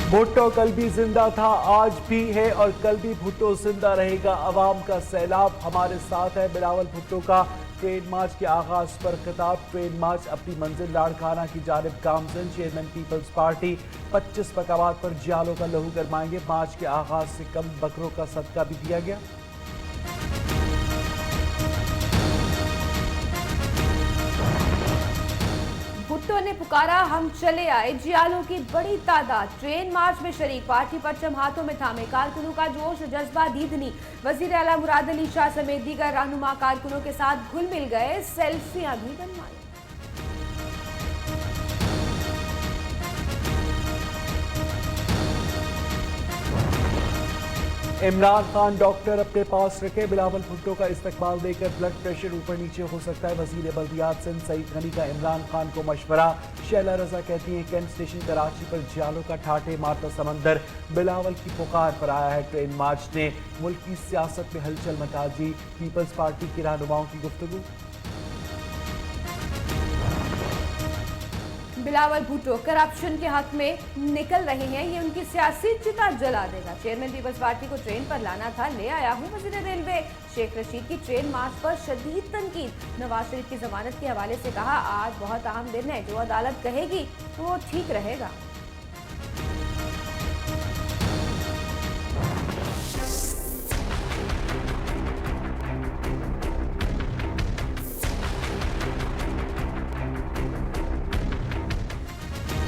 भुट्टो कल भी जिंदा था, आज भी है और कल भी भुट्टो जिंदा रहेगा। अवाम का सैलाब हमारे साथ है। बिलावल भुट्टो का ट्रेन मार्च के आगाज पर खिताब। ट्रेन मार्च अपनी मंजिल लाड़काना की जानिब गामजन। चेयरमैन पीपल्स पार्टी 25 मकामात पर जियालों का लहू गरमाएंगे। मार्च के आगाज से कम बकरों का सदका भी दिया गया। भुट्टो ने पुकारा, हम चले आए। जियालों की बड़ी तादाद ट्रेन मार्च में शरीक। पार्टी परचम हाथों में थामे। कारकुनों का जोश जज्बा दीदनी। वजीर आला मुराद अली शाह समेत दीगर रहनुमा कारकुनों के साथ घुल मिल गए। सेल्फियां भी बनवाई। इमरान खान डॉक्टर अपने पास रखे। बिलावल भुट्टो का इस्तकबाल देकर ब्लड प्रेशर ऊपर नीचे हो सकता है। वजीर बल्दियात सिंध सईद गनी का इमरान खान को मशवरा। शैला रजा कहती हैं कैंट स्टेशन कराची पर जियालों का ठाठे मारता समंदर। बिलावल की पुकार पर आया है ट्रेन मार्च ने मुल्क की सियासत में हलचल मचा दी। पीपल्स पार्टी के रहनुमाओं की गुफ्तगू। बिलावल भुट्टो करप्शन के हक में निकल रहे हैं, ये उनकी सियासी चिता जला देगा। चेयरमैन पीपल्स पार्टी को ट्रेन पर लाना था, ले आया हूं। वजीर रेलवे शेख रशीद की ट्रेन मार्च पर शदीद तनकीद। नवाज शरीफ की जमानत के हवाले से कहा, आज बहुत अहम दिन है, जो अदालत कहेगी तो वो ठीक रहेगा।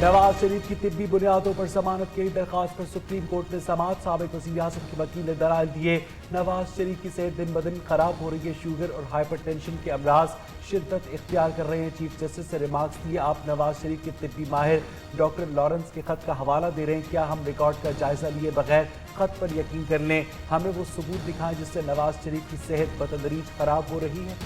नवाज शरीफ की तिब्बी बुनियादों पर जमानत की दरखास्त पर सुप्रीम कोर्ट ने समाअत। साबिक वज़ीर आज़म के वकील ने दलाइल दिए। नवाज शरीफ की सेहत दिन ब दिन खराब हो रही है। शुगर और हाइपरटेंशन के अमराज शिद्दत इख्तियार कर रहे हैं। चीफ जस्टिस से रिमार्क्स दिए। आप नवाज शरीफ के तिब्बी माहिर डॉक्टर लॉरेंस के खत का हवाला दे रहे हैं। क्या हम रिकॉर्ड का जायजा लिए बगैर खत पर यकीन कर लें? हमें वो सबूत दिखाएं जिससे नवाज शरीफ की सेहत बतदरीज खराब हो रही है।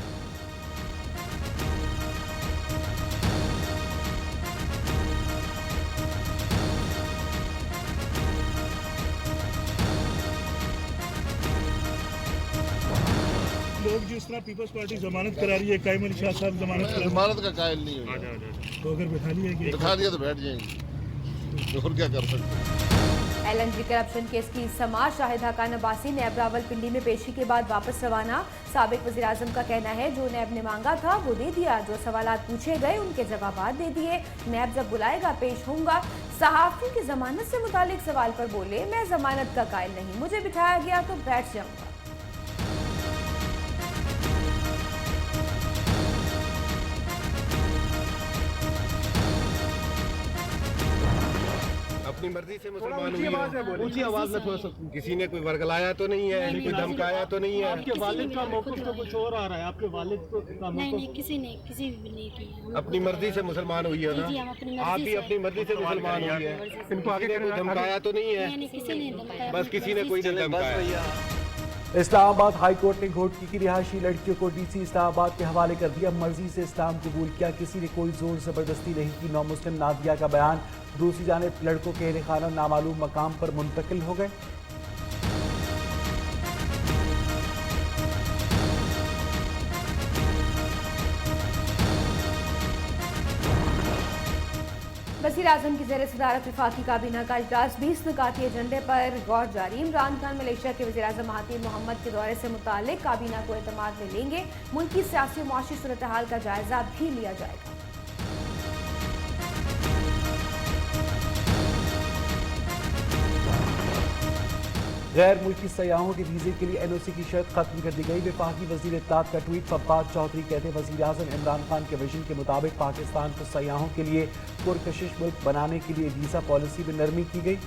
लोग जिस तरह पीपल्स पार्टी जमानत करा रही है, कायम अली शाह साहब जमानत का कायल नहीं हुआ। तो अगर बैठा दिया तो बैठ जाएंगे, और क्या कर सकते। LNG करप्शन केस की समाअत। शाहिद हकान अब्बासी नैब रावलपिंडी में पेशी के बाद वापस रवाना। साबिक वज़ीर आज़म का कहना है, जो नैब ने मांगा था वो दे दिया, जो सवालात पूछे गए उनके जवाबात दे दिए। नैब जब बुलाएगा पेश होऊंगा। सहाफ़ी की जमानत से मुतालिक सवाल पर बोले, मैं जमानत का कायल नहीं, मुझे बिठाया गया तो बैठ जाऊंगा। अपनी मर्जी से मुसलमान हुई है। ऊंची आवाज में थोड़ा सा, किसी ने कोई वर्गलाया तो नहीं है, कोई धमकाया तो नहीं है। आपके वालिद का मौक़िफ़ तो कुछ और आ रहा है। आपके वालिद को नहीं, किसी ने नहीं किया। अपनी मर्जी से मुसलमान हुई है ना, आप भी अपनी मर्जी से मुसलमान हुई है। इनको आगे कोई धमकाया तो नहीं है, बस किसी ने कोई नहीं धमकाया। इस्लामाबाद हाई कोर्ट ने घोटकी की रिहायशी लड़कियों को DC इस्लामाबाद के हवाले कर दिया। मर्जी से इस्लाम कबूल किया, किसी ने कोई जोर जबरदस्ती नहीं की। नौ मुस्लिम नादिया का बयान। दूसरी जानिब लड़कों के अहल खाना नामालूम मकाम पर मुंतकिल हो गए। वज़ीर आज़म की ज़ेर सदारत वफाकी काबीना का इजलास। 20 नुकाती एजेंडे पर गौर जारी। इमरान खान मलेशिया के वज़ीर आज़म महातीर मोहम्मद के दौरे से मुतालिक काबीना को एतमाद में लेंगे। मुल्क की सियासी और मुआशी सूरत हाल का जायजा भी लिया जाएगा। गैर मुल्की सयाहों के वीज़े के लिए NOC की शर्त खत्म कर दी गई। वफाकी वज़ीर इत्तलात का ट्वीट। फब्बाद चौधरी कहते हैं, वज़ीर आज़म इमरान खान के विजन के मुताबिक पाकिस्तान को सयाहों के लिए पुरकशिश मुल्क बनाने के लिए वीज़ा पॉलिसी में नरमी की गई।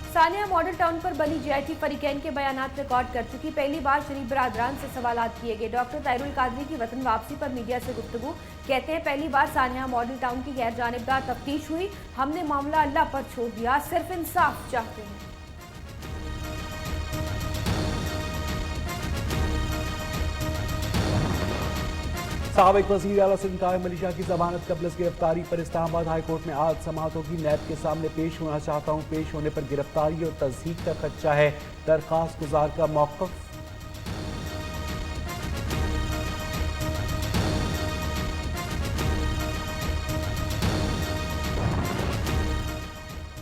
सानिया मॉडल टाउन पर बनी JIT फरीकैन के बयानात रिकॉर्ड कर चुकी। पहली बार शरीफ बरादरान से सवालात किए गए। डॉक्टर तायरुल कादरी की वतन वापसी पर मीडिया से गुफ्तगू। कहते हैं, पहली बार सानिया मॉडल टाउन की गैर जानिबदार तफ्तीश हुई। हमने मामला अल्लाह पर छोड़ दिया, सिर्फ इंसाफ चाहते हैं। साबिक वज़ीर आला सिंध कायम अली शाह की जमानत कबल गिरफ्तारी पर इस्लामाबाद हाई कोर्ट में आज समाअत होगी। नैब के सामने पेश होना चाहता हूँ, पेश होने पर गिरफ्तारी और तज़हीक का खदशा है। दरखास्त गुजार का मौक़िफ़।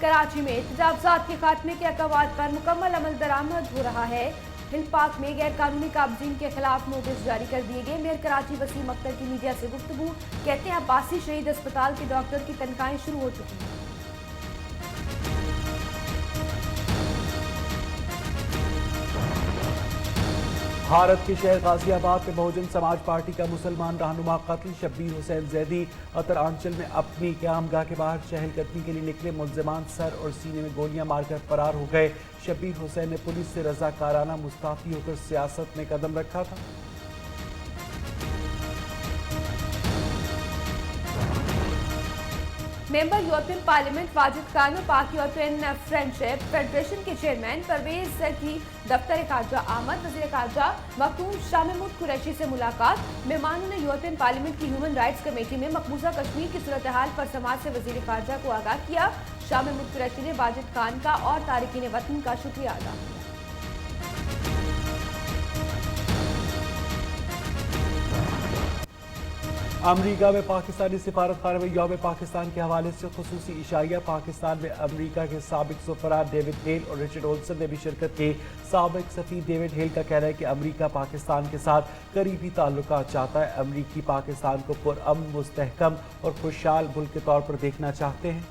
कराची में तजावुज़ात के खात्मे के अक़वाद पर मुकम्मल अमल दरामद हो रहा है। हिल पार्क में गैर कानूनी काबजीन के खिलाफ नोटिस जारी कर दिए गए। मेयर कराची वसीम अख्तर की मीडिया से गुफ्तगू, कहते हैं अब्बासी शहीद अस्पताल के डॉक्टर की तनख्वाहें शुरू हो चुकी हैं। भारत के शहर गाजियाबाद में बहुजन समाज पार्टी का मुसलमान रहनुमा कत्ल। शब्बीर हुसैन जैदी अतरांचल में अपनी क़यामगाह के बाहर चहलकदमी के लिए निकले। मुल्जिमान सर और सीने में गोलियां मारकर फरार हो गए। शब्बीर हुसैन ने पुलिस से रज़ाकाराना मुस्ताफ़ी होकर सियासत में कदम रखा था। Member European parliament Wajid Khan और पाक यूरोपियन फ्रेंडशिप फेडरेशन के चेयरमैन परवेज की दफ्तर खारजा आमद। वज़ीर खारजा मखदूम शाह महमूद कुरैशी से मुलाकात। मेहमानों ने यूरोपियन पार्लियामेंट की ह्यूमन राइट्स कमेटी में मकबूजा कश्मीर की सूरत हाल पर समाज से वज़ीर खारजा को आगाह किया। शाह महमूद कुरैशी ने वाजिद खान का और तारिकीन वतन का शुक्रिया अदा किया। अमरीका में पाकिस्तानी सिफारतखाना में यौम पाकिस्तान के हवाले से खुसूसी इशारिया। पाकिस्तान में अमरीका के साबिक सफरा डेविड हेल और रिचर्ड ओल्सन ने भी शिरकत की। साबिक सफीर डेविड हेल का कहना है कि अमरीका पाकिस्तान के साथ करीबी ताल्लुकात चाहता है। अमरीकी पाकिस्तान को पुरअमन, मुस्तहकम और खुशहाल मुल्क के तौर पर देखना चाहते हैं।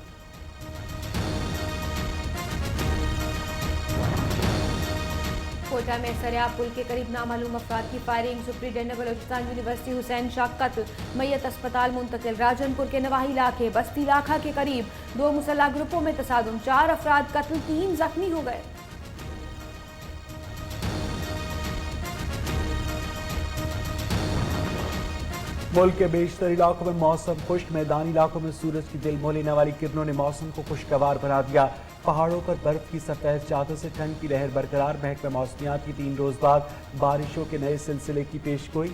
कोटा में सरिया पुल के करीब नामालूम अफराद की firing. Superintendent Balochistan university Hussain Shah कत्ल। मैयत अस्पताल मुंतकिल। राजनपुर के नवाही इलाके बस्ती इलाका के करीब 2 मुसल्लह ग्रुपों में तसादुम। 4 अफराद कत्ल, 3 जख्मी हो गए। मुल्क के बेशतर इलाकों में मौसम खुश्क। मैदानी इलाकों में सूरज की दिल मोह लेने वाली किरणों ने मौसम को खुशगवार बना दिया। पहाड़ों पर बर्फ की सफेद चादर से ठंड की लहर बरकरार। महकमा मौसमियात की 3 रोज बाद बारिशों के नए सिलसिले की पेशगोई।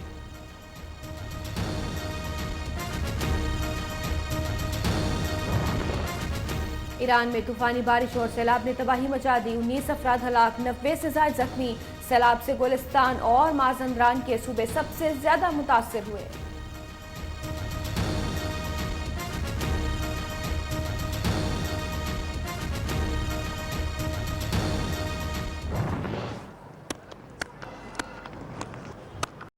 ईरान में तूफानी बारिश और सैलाब ने तबाही मचा दी। 19 अफराद हलाक, 90 से ज्यादा जख्मी। सैलाब से गुलिस्तान और माजंदरान के सूबे सबसे ज्यादा मुतासर हुए।